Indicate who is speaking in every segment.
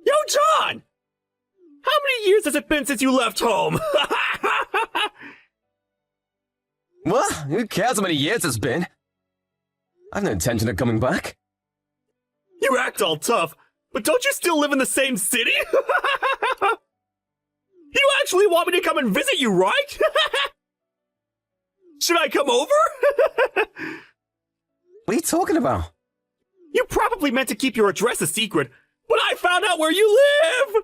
Speaker 1: Yo, John! How many years has it been since you left home?
Speaker 2: Well, who cares how many years it's been? I've no intention of coming back.
Speaker 1: You act all tough, but don't you still live in the same city? You actually want me to come and visit you, right? Should I come over?
Speaker 2: What are you talking about?
Speaker 1: You probably meant to keep your address a secret, but I found out where you live!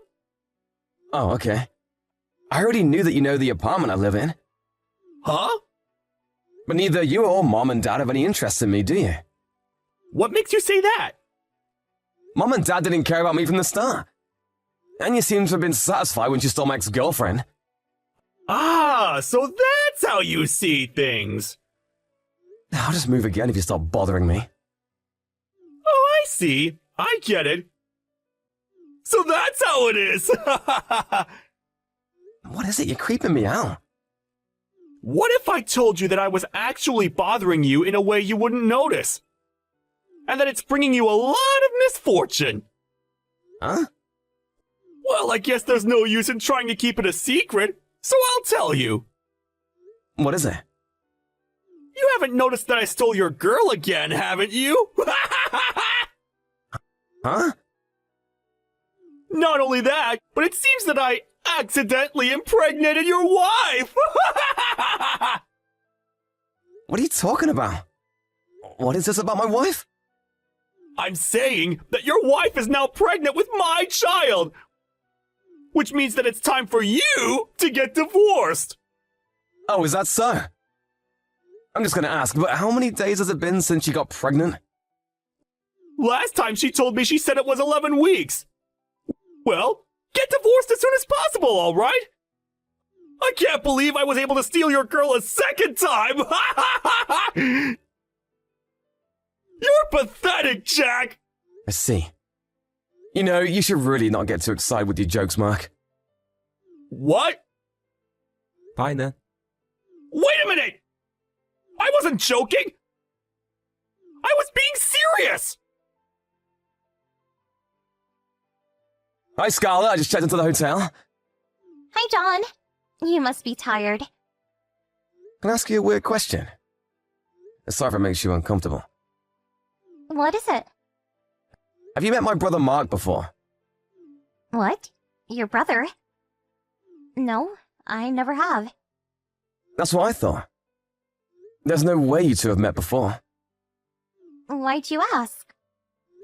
Speaker 2: Oh, okay. I already knew that you know the apartment I live in.
Speaker 1: Huh?
Speaker 2: But neither you or Mom and Dad have any interest in me, do you?
Speaker 1: What makes you say that?
Speaker 2: Mom and Dad didn't care about me from the start. And you seem to have been satisfied when she stole my ex-girlfriend.
Speaker 1: Ah, so that's how you see things.
Speaker 2: I'll just move again if you stop bothering me.
Speaker 1: Oh, I see. I get it. So that's how it is.
Speaker 2: What is it? You're creeping me out.
Speaker 1: What if I told you that I was actually bothering you in a way you wouldn't notice? And that it's bringing you a lot of misfortune?
Speaker 2: Huh?
Speaker 1: Well, I guess there's no use in trying to keep it a secret, so I'll tell you.
Speaker 2: What is it?
Speaker 1: You haven't noticed that I stole your girl again, haven't you?
Speaker 2: Huh?
Speaker 1: Not only that, but it seems that I accidentally impregnated your wife!
Speaker 2: What are you talking about? What is this about my wife?
Speaker 1: I'm saying that your wife is now pregnant with my child! Which means that it's time for you to get divorced!
Speaker 2: Oh, is that so? I'm just gonna ask, but how many days has it been since she got pregnant?
Speaker 1: Last time she told me she said it was 11 weeks. Well, get divorced as soon as possible, alright? I can't believe I was able to steal your girl a second time! You're pathetic, Jack!
Speaker 2: I see. You know, you should really not get too excited with your jokes, Mark.
Speaker 1: What?
Speaker 2: Fine then.
Speaker 1: Wait a minute! I wasn't joking! I was being serious!
Speaker 2: Hi, Scarlett. I just checked into the hotel.
Speaker 3: Hi, John. You must be tired.
Speaker 2: Can I ask you a weird question? Sorry if it makes you uncomfortable.
Speaker 3: What is it?
Speaker 2: Have you met my brother Mark before?
Speaker 3: What? Your brother? No, I never have.
Speaker 2: That's what I thought. There's no way you two have met before.
Speaker 3: Why'd you ask?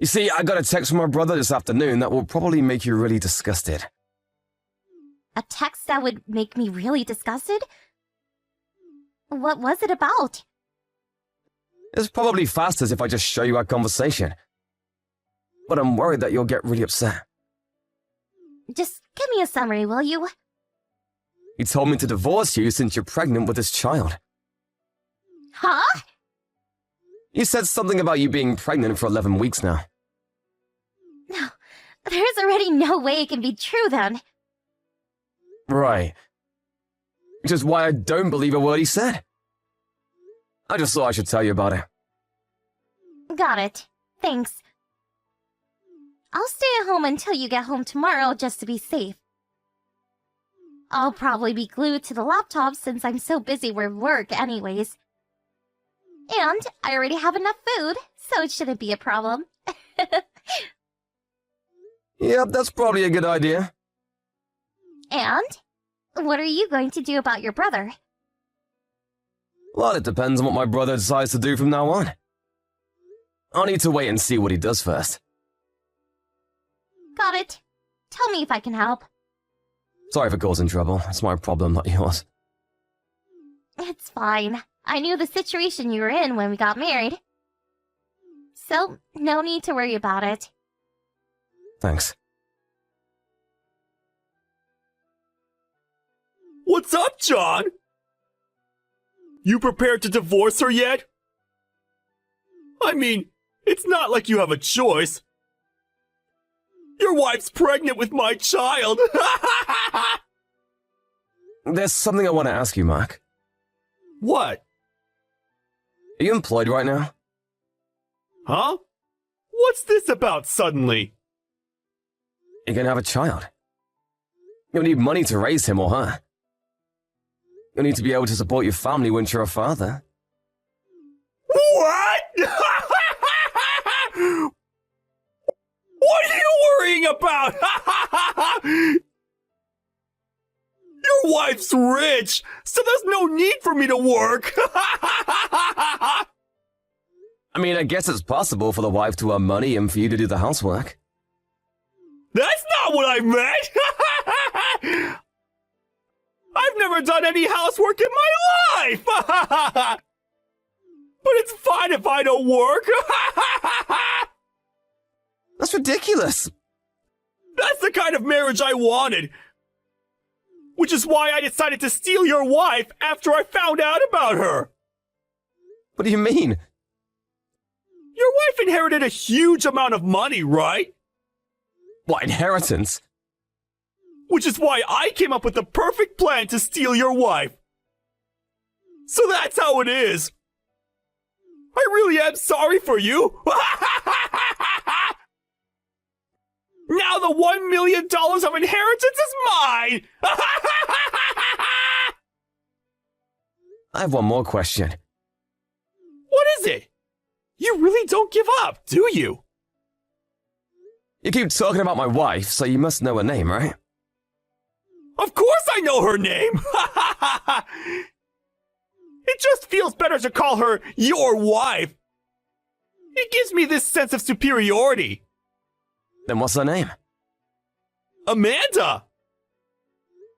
Speaker 2: You see, I got a text from my brother this afternoon that will probably make you really disgusted.
Speaker 3: A text that would make me really disgusted? What was it about?
Speaker 2: It's probably fastest if I just show you our conversation. But I'm worried that you'll get really upset.
Speaker 3: Just give me a summary, will you?
Speaker 2: He told me to divorce you since you're pregnant with his child.
Speaker 3: Huh?
Speaker 2: You said something about you being pregnant for 11 weeks now.
Speaker 3: No, there's already no way it can be true then.
Speaker 2: Right. Which is why I don't believe a word he said. I just thought I should tell you about it.
Speaker 3: Got it. Thanks. I'll stay at home until you get home tomorrow just to be safe. I'll probably be glued to the laptop since I'm so busy with work anyways. And I already have enough food, so it shouldn't be a problem.
Speaker 2: Yep, that's probably a good idea.
Speaker 3: And? What are you going to do about your brother?
Speaker 2: Well, it depends on what my brother decides to do from now on. I'll need to wait and see what he does first.
Speaker 3: Got it. Tell me if I can help.
Speaker 2: Sorry for causing trouble. It's my problem, not yours.
Speaker 3: It's fine. I knew the situation you were in when we got married. So, no need to worry about it.
Speaker 2: Thanks.
Speaker 1: What's up, John? You prepared to divorce her yet? I mean, it's not like you have a choice. Your wife's pregnant with my child.
Speaker 2: There's something I want to ask you, Mark.
Speaker 1: What?
Speaker 2: Are you employed right now?
Speaker 1: Huh? What's this about suddenly?
Speaker 2: you're gonna have a child. You'll need money to raise him or her. You'll need to be able to support your family once you're a father.
Speaker 1: What? What are you worrying about? Your wife's rich, so there's no need for me to work.
Speaker 2: I mean, I guess it's possible for the wife to earn money and for you to do the housework.
Speaker 1: That's not what I meant. I've never done any housework in my life. But it's fine if I don't work.
Speaker 2: That's ridiculous.
Speaker 1: That's the kind of marriage I wanted. Which is why I decided to steal your wife after I found out about her.
Speaker 2: What do you mean?
Speaker 1: Your wife inherited a huge amount of money, right?
Speaker 2: What, inheritance?
Speaker 1: Which is why I came up with the perfect plan to steal your wife. So that's how it is. I really am sorry for you. Now the $1 million of inheritance is mine.
Speaker 2: I have one more question.
Speaker 1: What is it? You really don't give up, do you?
Speaker 2: You keep talking about my wife, so you must know her name, right?
Speaker 1: Of course I know her name. It just feels better to call her your wife. It gives me this sense of superiority.
Speaker 2: Then what's her name?
Speaker 1: Amanda.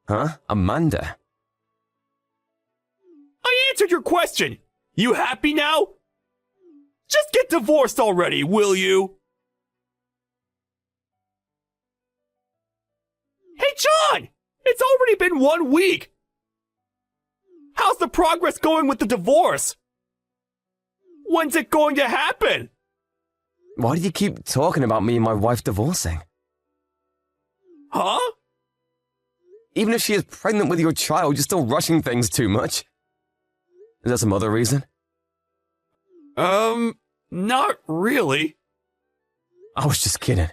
Speaker 2: Huh? Amanda?
Speaker 1: I answered your question. You happy now? Just get divorced already, will you? Hey, John! It's already been 1 week. How's the progress going with the divorce? When's it going to happen?
Speaker 2: Why do you keep talking about me and my wife divorcing?
Speaker 1: Huh?
Speaker 2: Even if she is pregnant with your child, you're still rushing things too much. Is there some other reason?
Speaker 1: Not really.
Speaker 2: I was just kidding.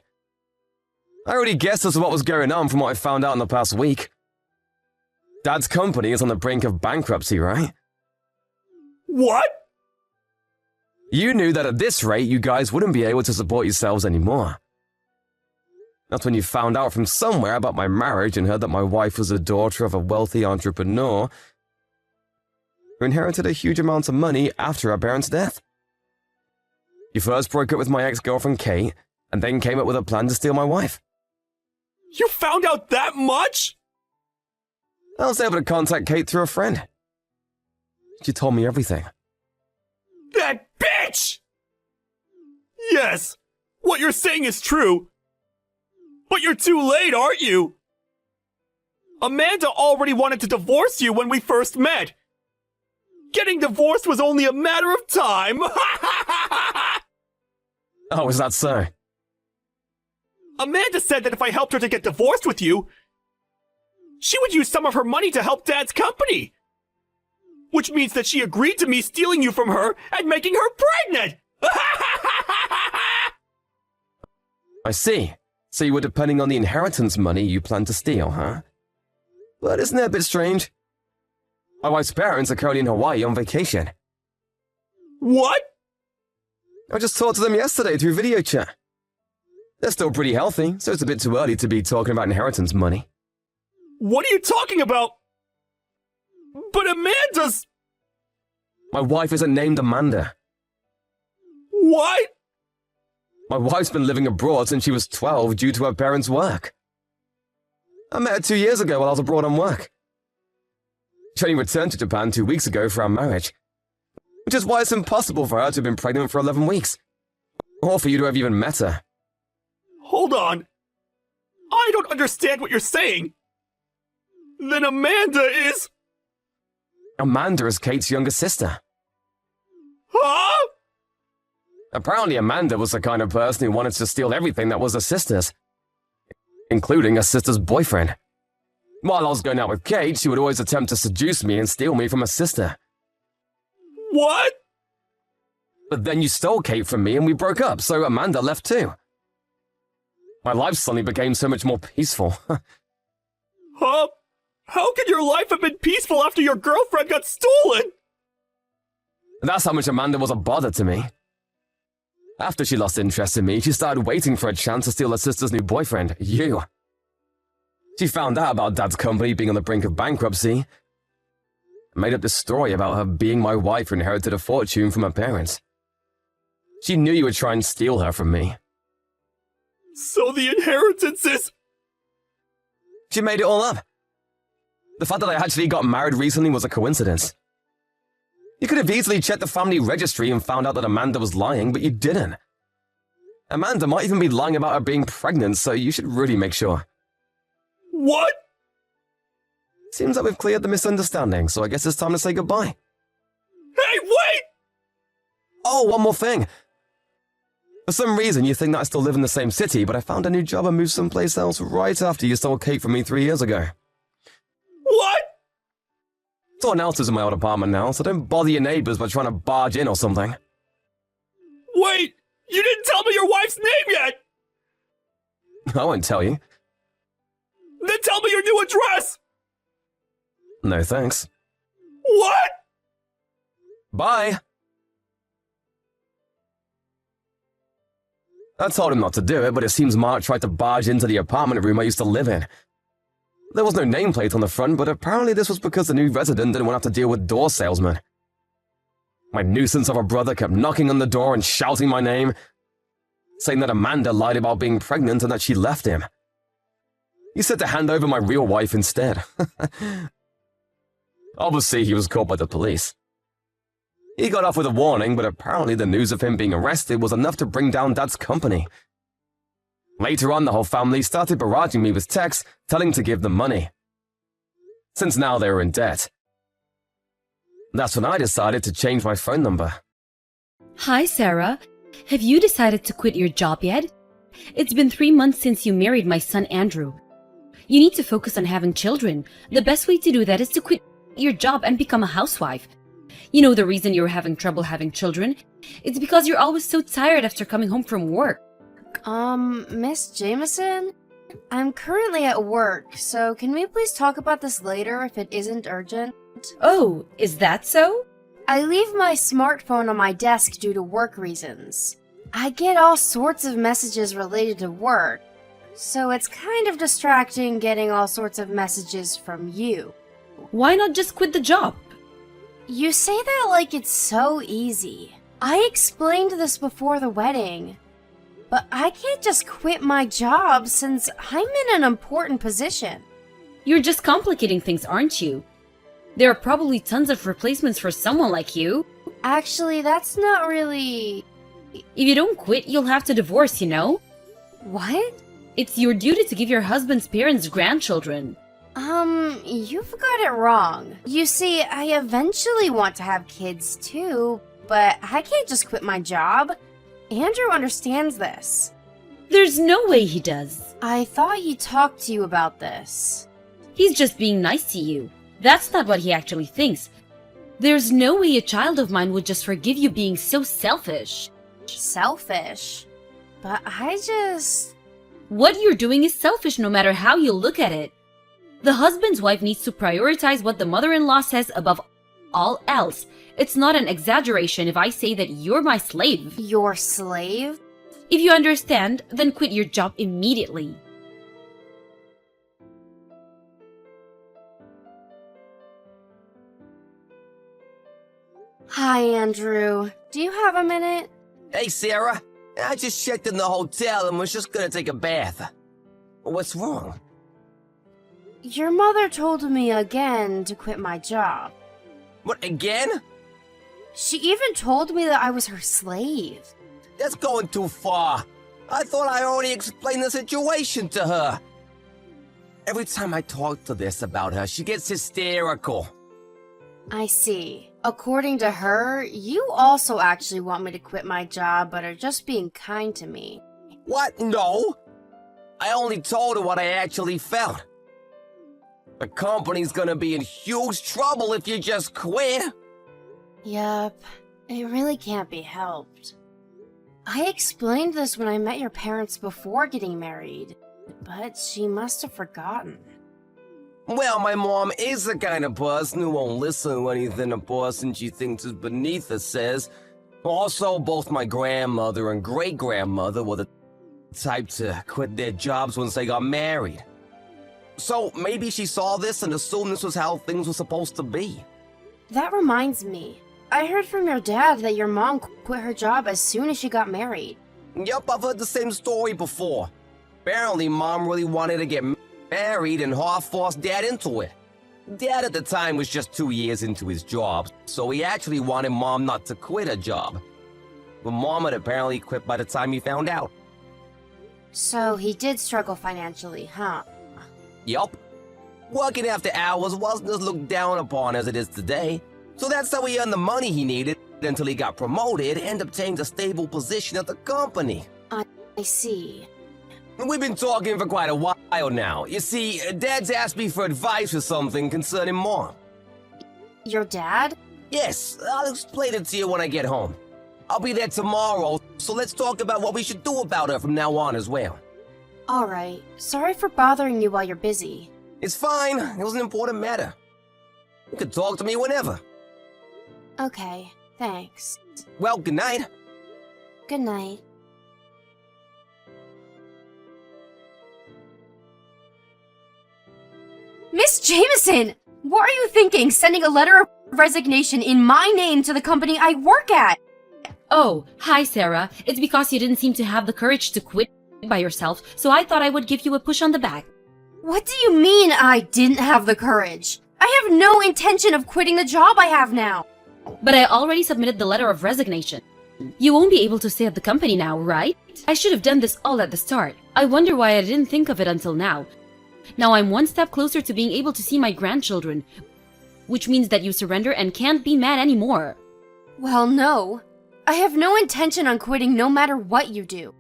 Speaker 2: I already guessed as to what was going on from what I found out in the past week. Dad's company is on the brink of bankruptcy, right?
Speaker 1: What?
Speaker 2: You knew that at this rate, you guys wouldn't be able to support yourselves anymore. That's when you found out from somewhere about my marriage and heard that my wife was the daughter of a wealthy entrepreneur who inherited a huge amount of money after our parents' death. You first broke up with my ex-girlfriend Kate, and then came up with a plan to steal my wife.
Speaker 1: You found out that much?
Speaker 2: I was able to contact Kate through a friend. She told me everything.
Speaker 1: That bitch! Yes, what you're saying is true. But you're too late, aren't you? Amanda already wanted to divorce you when we first met. Getting divorced was only a matter of time.
Speaker 2: Oh, is that so?
Speaker 1: Amanda said that if I helped her to get divorced with you, she would use some of her money to help Dad's company. Which means that she agreed to me stealing you from her and making her pregnant!
Speaker 2: I see. So you were depending on the inheritance money you planned to steal, huh? But isn't that a bit strange? My wife's parents are currently in Hawaii on vacation.
Speaker 1: What?
Speaker 2: I just talked to them yesterday through video chat. They're still pretty healthy, so it's a bit too early to be talking about inheritance money.
Speaker 1: What are you talking about? But Amanda's...
Speaker 2: My wife isn't named Amanda.
Speaker 1: What?
Speaker 2: My wife's been living abroad since she was 12 due to her parents' work. I met her 2 years ago while I was abroad on work. She only returned to Japan 2 weeks ago for our marriage, which is why it's impossible for her to have been pregnant for 11 weeks, or for you to have even met her.
Speaker 1: Hold on. I don't understand what you're saying. Then Amanda is...
Speaker 2: Amanda is Kate's younger sister.
Speaker 1: Huh?
Speaker 2: Apparently Amanda was the kind of person who wanted to steal everything that was her sister's, including her sister's boyfriend. While I was going out with Kate, she would always attempt to seduce me and steal me from her sister.
Speaker 1: What?
Speaker 2: But then you stole Kate from me and we broke up, so Amanda left too. My life suddenly became so much more peaceful.
Speaker 1: Huh? How can your life have been peaceful after your girlfriend got stolen?
Speaker 2: That's how much Amanda was a bother to me. After she lost interest in me, she started waiting for a chance to steal her sister's new boyfriend, you. She found out about Dad's company being on the brink of bankruptcy, and made up this story about her being my wife who inherited a fortune from her parents. She knew you would try and steal her from me.
Speaker 1: So the inheritance is...
Speaker 2: She made it all up. The fact that I actually got married recently was a coincidence. You could have easily checked the family registry and found out that Amanda was lying, but you didn't. Amanda might even be lying about her being pregnant, so you should really make sure.
Speaker 1: What?
Speaker 2: Seems like we've cleared the misunderstanding, so I guess it's time to say goodbye.
Speaker 1: Hey, wait!
Speaker 2: Oh, one more thing. For some reason, you think that I still live in the same city, but I found a new job and moved someplace else right after you stole Kate from me 3 years ago.
Speaker 1: What?
Speaker 2: Someone else is in my old apartment now, so don't bother your neighbors by trying to barge in or something.
Speaker 1: Wait! You didn't tell me your wife's name yet!
Speaker 2: I won't tell you.
Speaker 1: Then tell me your new address!
Speaker 2: No thanks.
Speaker 1: What?
Speaker 2: Bye! I told him not to do it, but it seems Mark tried to barge into the apartment room I used to live in. There was no nameplate on the front, but apparently this was because the new resident didn't want to have to deal with door salesmen. My nuisance of a brother kept knocking on the door and shouting my name, saying that Amanda lied about being pregnant and that she left him. He said to hand over my real wife instead. Obviously, he was caught by the police. He got off with a warning, but apparently the news of him being arrested was enough to bring down Dad's company. Later on, the whole family started barraging me with texts, telling to give them money. Since now they were in debt. That's when I decided to change my phone number.
Speaker 4: Hi, Sarah. Have you decided to quit your job yet? It's been 3 months since you married my son, Andrew. You need to focus on having children. The best way to do that is to quit your job and become a housewife. You know the reason you're having trouble having children? It's because you're always so tired after coming home from work.
Speaker 5: Miss Jameson? I'm currently at work, so can we please talk about this later if it isn't urgent?
Speaker 4: Oh, is that so?
Speaker 5: I leave my smartphone on my desk due to work reasons. I get all sorts of messages related to work, so it's kind of distracting getting all sorts of messages from you.
Speaker 4: Why not just quit the job?
Speaker 5: You say that like it's so easy. I explained this before the wedding. But I can't just quit my job since I'm in an important position.
Speaker 4: You're just complicating things, aren't you? There are probably tons of replacements for someone like you.
Speaker 5: Actually, that's not really...
Speaker 4: If you don't quit, you'll have to divorce, you know?
Speaker 5: What?
Speaker 4: It's your duty to give your husband's parents grandchildren.
Speaker 5: You've got it wrong. You see, I eventually want to have kids too, but I can't just quit my job. Andrew understands this.
Speaker 4: There's no way he does.
Speaker 5: I thought he talked to you about this.
Speaker 4: He's just being nice to you. That's not what he actually thinks. There's no way a child of mine would just forgive you being so selfish.
Speaker 5: Selfish? But I just...
Speaker 4: What you're doing is selfish no matter how you look at it. The husband's wife needs to prioritize what the mother-in-law says above all else. It's not an exaggeration if I say that you're my slave.
Speaker 5: Your slave?
Speaker 4: If you understand, then quit your job immediately.
Speaker 5: Hi, Andrew. Do you have a minute?
Speaker 6: Hey, Sarah. I just checked in the hotel and was just gonna take a bath. What's wrong?
Speaker 5: Your mother told me again to quit my job.
Speaker 6: What, again?
Speaker 5: She even told me that I was her slave.
Speaker 6: That's going too far. I thought I already explained the situation to her. Every time I talk to this about her, she gets hysterical.
Speaker 5: I see. According to her, you also actually want me to quit my job, but are just being kind to me.
Speaker 6: What? No. I only told her what I actually felt. The company's gonna be in huge trouble if you just quit.
Speaker 5: Yup, it really can't be helped. I explained this when I met your parents before getting married, but she must have forgotten.
Speaker 6: Well, my mom is the kind of person who won't listen to anything a person she thinks is beneath her says. Also, both my grandmother and great-grandmother were the type to quit their jobs once they got married. So maybe she saw this and assumed this was how things were supposed to be.
Speaker 5: That reminds me. I heard from your dad that your mom quit her job as soon as she got married.
Speaker 6: Yup, I've heard the same story before. Apparently, Mom really wanted to get married and half-forced Dad into it. Dad at the time was just 2 years into his job, so he actually wanted Mom not to quit her job. But Mom had apparently quit by the time he found out.
Speaker 5: So he did struggle financially, huh?
Speaker 6: Yup. Working after hours wasn't as looked down upon as it is today, so that's how he earned the money he needed until he got promoted and obtained a stable position at the company.
Speaker 5: I see.
Speaker 6: We've been talking for quite a while now. You see, Dad's asked me for advice or something concerning Mom.
Speaker 5: Your dad?
Speaker 6: Yes, I'll explain it to you when I get home. I'll be there tomorrow, so let's talk about what we should do about her from now on as well.
Speaker 5: Alright, sorry for bothering you while you're busy.
Speaker 6: It's fine, it was an important matter. You can talk to me whenever.
Speaker 5: Okay, thanks.
Speaker 6: Well, good night.
Speaker 5: Good night. Miss Jameson! What are you thinking, sending a letter of resignation in my name to the company I work at?
Speaker 4: Oh, hi, Sarah. It's because you didn't seem to have the courage to quit by yourself, so I thought I would give you a push on the back.
Speaker 5: What do you mean I didn't have the courage? I have no intention of quitting the job I have now.
Speaker 4: But I already submitted the letter of resignation. You won't be able to stay at the company now, right? I should have done this all at the start. I wonder why I didn't think of it until now. Now I'm one step closer to being able to see my grandchildren, which means that you surrender and can't be mad anymore.
Speaker 5: Well, no. I have no intention on quitting no matter what you do.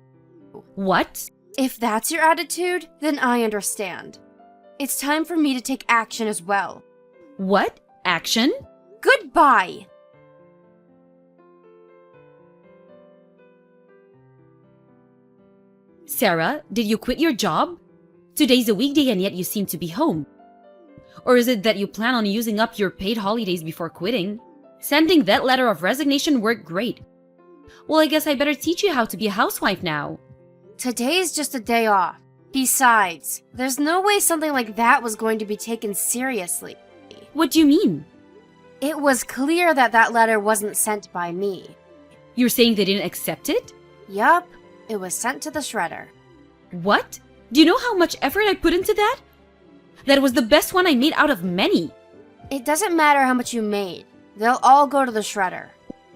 Speaker 4: What?
Speaker 5: If that's your attitude, then I understand. It's time for me to take action as well.
Speaker 4: What? Action?
Speaker 5: Goodbye!
Speaker 4: Sarah, did you quit your job? Today's a weekday and yet you seem to be home. Or is it that you plan on using up your paid holidays before quitting? Sending that letter of resignation worked great. Well, I guess I better teach you how to be a housewife now.
Speaker 5: Today's just a day off. Besides, there's no way something like that was going to be taken seriously.
Speaker 4: What do you mean?
Speaker 5: It was clear that that letter wasn't sent by me.
Speaker 4: You're saying they didn't accept it?
Speaker 5: Yup, it was sent to the shredder.
Speaker 4: What? Do you know how much effort I put into that? That was the best one I made out of many.
Speaker 5: It doesn't matter how much you made. They'll all go to the shredder.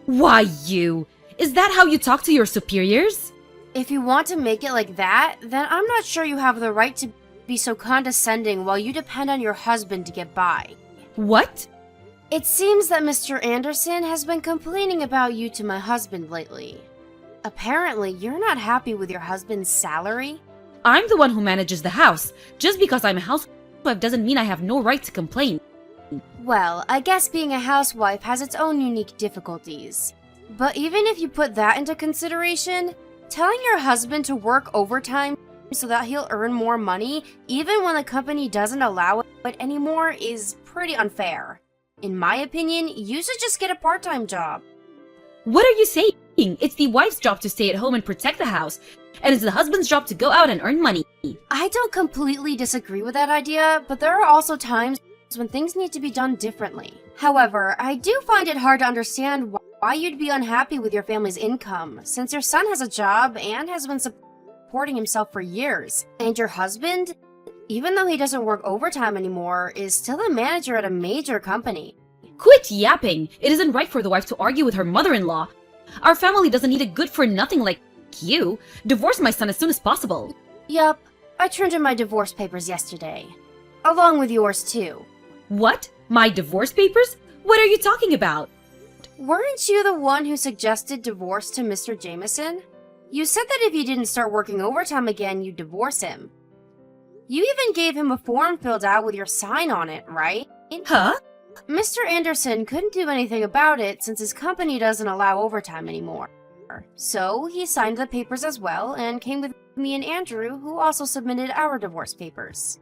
Speaker 4: Why, you? Is that how you talk to your superiors?
Speaker 5: If you want to make it like that, then I'm not sure you have the right to be so condescending while you depend on your husband to get by.
Speaker 4: What?
Speaker 5: It seems that Mr. Anderson has been complaining about you to my husband lately. Apparently, you're not happy with your husband's salary?
Speaker 4: I'm the one who manages the house. Just because I'm a housewife doesn't mean I have no right to complain.
Speaker 5: Well, I guess being a housewife has its own unique difficulties. But even if you put that into consideration, telling your husband to work overtime so that he'll earn more money, even when the company doesn't allow it anymore, is pretty unfair. In my opinion, you should just get a part-time job.
Speaker 4: What are you saying? It's the wife's job to stay at home and protect the house, and it's the husband's job to go out and earn money.
Speaker 5: I don't completely disagree with that idea, but there are also times when things need to be done differently. However, I do find it hard to understand why you'd be unhappy with your family's income, since your son has a job and has been supporting himself for years. And your husband, even though he doesn't work overtime anymore, is still a manager at a major company.
Speaker 4: Quit yapping! It isn't right for the wife to argue with her mother-in-law. Our family doesn't need a good-for-nothing like you. Divorce my son as soon as possible.
Speaker 5: Yup, I turned in my divorce papers yesterday. Along with yours too.
Speaker 4: What? My divorce papers? What are you talking about?
Speaker 5: Weren't you the one who suggested divorce to Mr. Jameson? You said that if he didn't start working overtime again, you'd divorce him. You even gave him a form filled out with your sign on it, right?
Speaker 4: Huh?
Speaker 5: Mr. Anderson couldn't do anything about it since his company doesn't allow overtime anymore. So he signed the papers as well and came with me and Andrew, who also submitted our divorce papers.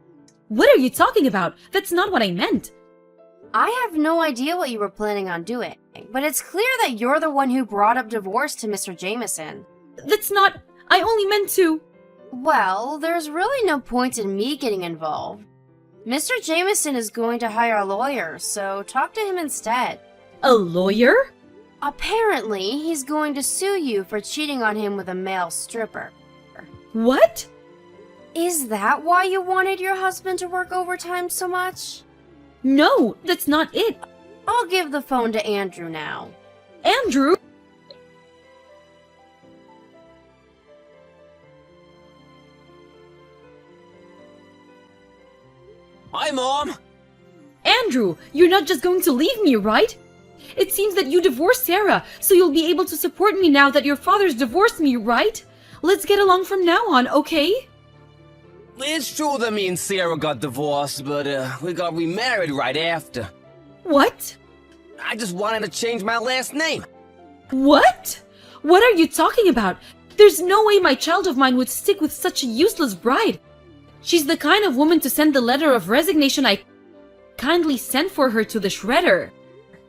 Speaker 4: What are you talking about? That's not what I meant.
Speaker 5: I have no idea what you were planning on doing, but it's clear that you're the one who brought up divorce to Mr. Jameson.
Speaker 4: That's not. I only meant to.
Speaker 5: Well, there's really no point in me getting involved. Mr. Jameson is going to hire a lawyer, so talk to him instead.
Speaker 4: A lawyer?
Speaker 5: Apparently, he's going to sue you for cheating on him with a male stripper.
Speaker 4: What?
Speaker 5: Is that why you wanted your husband to work overtime so much?
Speaker 4: No, that's not it.
Speaker 5: I'll give the phone to Andrew now.
Speaker 4: Andrew?
Speaker 6: Hi, Mom!
Speaker 4: Andrew, you're not just going to leave me, right? It seems that you divorced Sarah, so you'll be able to support me now that your father's divorced me, right? Let's get along from now on, okay?
Speaker 6: It's true that me and Sarah got divorced, but we got remarried right after.
Speaker 4: What?
Speaker 6: I just wanted to change my last name.
Speaker 4: What? What are you talking about? There's no way my child of mine would stick with such a useless bride. She's the kind of woman to send the letter of resignation I kindly sent for her to the shredder.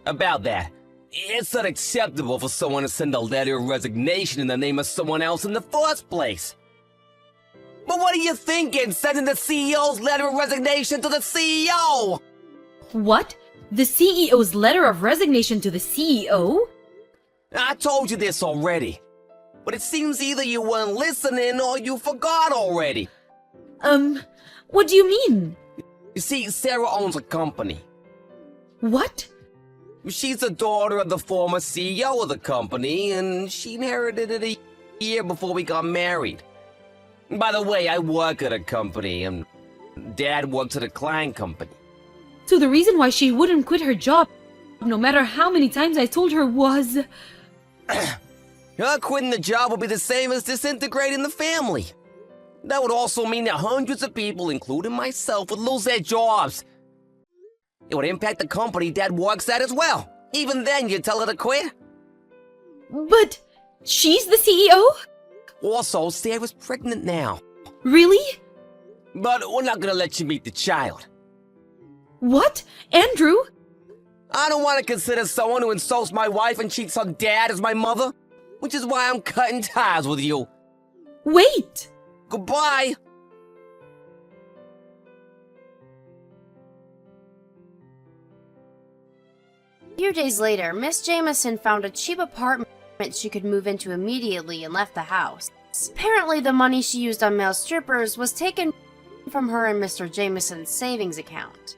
Speaker 6: About that, it's unacceptable for someone to send a letter of resignation in the name of someone else in the first place. But what are you thinking, sending the CEO's letter of resignation to the CEO?
Speaker 4: What? The CEO's letter of resignation to the CEO?
Speaker 6: I told you this already, but it seems either you weren't listening or you forgot already.
Speaker 4: What do you mean?
Speaker 6: You see, Sarah owns a company.
Speaker 4: What?
Speaker 6: She's the daughter of the former CEO of the company, and she inherited it a year before we got married. By the way, I work at a company, and Dad works at a client company.
Speaker 4: So the reason why she wouldn't quit her job, no matter how many times I told her, was...
Speaker 6: Her quitting the job would be the same as disintegrating the family. That would also mean that hundreds of people, including myself, would lose their jobs. It would impact the company Dad works at as well. Even then, you'd tell her to quit?
Speaker 4: But she's the CEO?
Speaker 6: Also, Sarah's pregnant now.
Speaker 4: Really?
Speaker 6: But we're not gonna let you meet the child.
Speaker 4: What? Andrew?
Speaker 6: I don't want to consider someone who insults my wife and cheats on Dad as my mother, which is why I'm cutting ties with you.
Speaker 4: Wait!
Speaker 6: Goodbye!
Speaker 5: A few days later, Miss Jameson found a cheap apartment she could move into immediately and left the house. Apparently, the money she used on male strippers was taken from her and Mr. Jameson's savings account.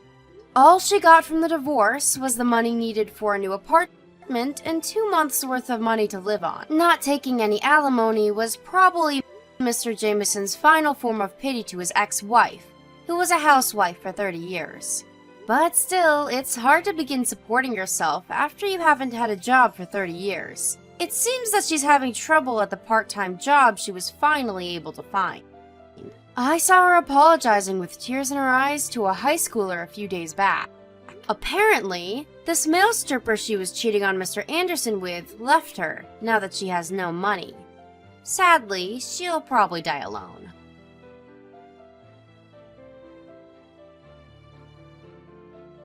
Speaker 5: All she got from the divorce was the money needed for a new apartment and 2 months' worth of money to live on. Not taking any alimony was probably Mr. Jameson's final form of pity to his ex-wife, who was a housewife for 30 years. But still, it's hard to begin supporting yourself after you haven't had a job for 30 years. It seems that she's having trouble at the part-time job she was finally able to find. I saw her apologizing with tears in her eyes to a high schooler a few days back. Apparently, this male stripper she was cheating on Mr. Anderson with left her now that she has no money. Sadly, she'll probably die alone.